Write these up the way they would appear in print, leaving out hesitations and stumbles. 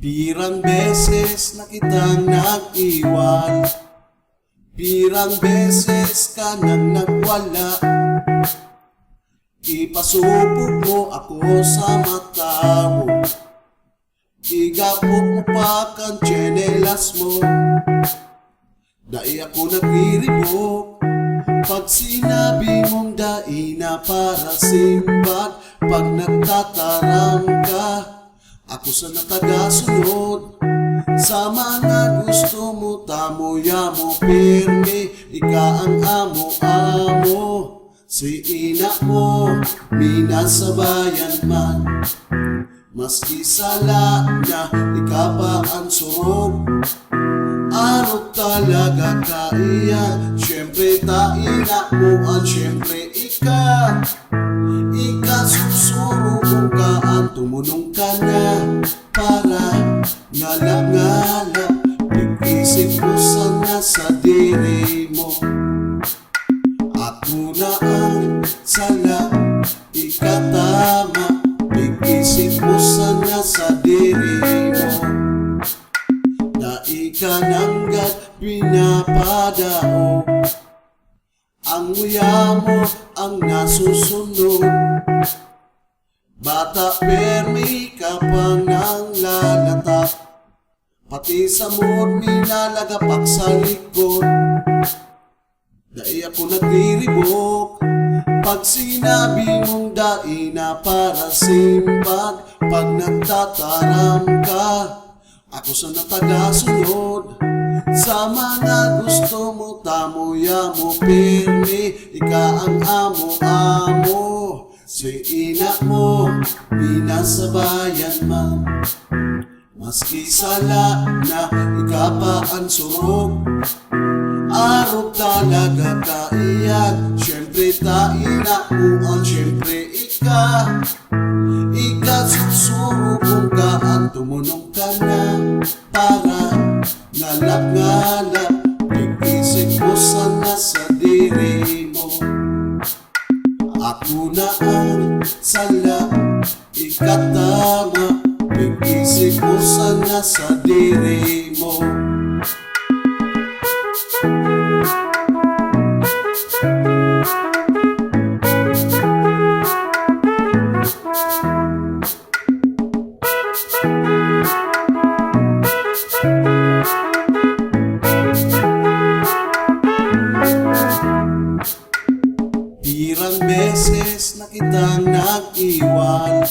Pirang beses na kitang nag-iwan, pirang beses ka nang nagwala. Ipasubok mo ako sa mata mo, igapok mo pa kang tsinelas mo. Dai ako nagriribok pag sinabi mong dai na para simbad. Pag nagtatarang ka, ako sa natagasunod. Sa mga gusto mo, tamoya mo pirmi, ika ang amo-amo. Si ina mo, minasabayan man, maski sala na ika pa ang surog. Ano talaga kaiyan? Siyempre taina mo ang siyempre ika. Ika susurubong ka ang tumunong ka na para ngalap-ngalap. Pag-isip mo sana sa diri mo, ako na ang sala, ika tama. Pag-isip mo sana sa diri mo, na ika nanggat pinapadao. Ang nguya mo ang nasusunod, bata permi ka pang nang lalatak. Pati sa mood minalagapak sa likod. Dai ako nagriribok pag sinabi mong dai na para simbag. Pag nagtataram ka, ako sa natagasunod. Sa mga gusto mo, tamoya mo pirmi, ika ang amo-amo. Si ina mo, minasabayan man, maski sala na ika pa ang surog. Araw talaga kaiyan, siyempre taina mo ang siyempre ika. Ika susurubong ka at tumunong ka na para ngalap-ngalap. Pag-isip mo sana sa diri mo, ako na ang sala, ika tama. Pag-isip mo sana sa diri mo. Pirang beses na kitang nag-iwan,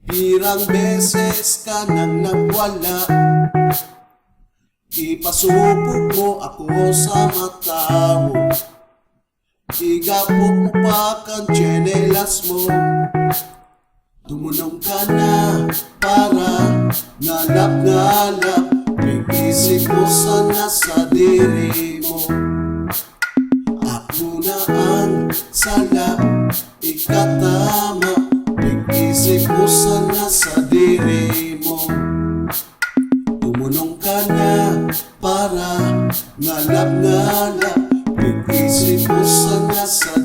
pirang beses ka nang nagwala. Ipasubok mo ako sa mata mo, igapok mo pa kang tsinelas mo. Tumunong ka na para ngalap-ngalap. Pag-isip mo sana sa diri mo, ako na ang sala, ika tama. Pag-isip mo sana sa diri mo, tumunong ka na para ngalap-ngalap. Pag-isip mo sana sa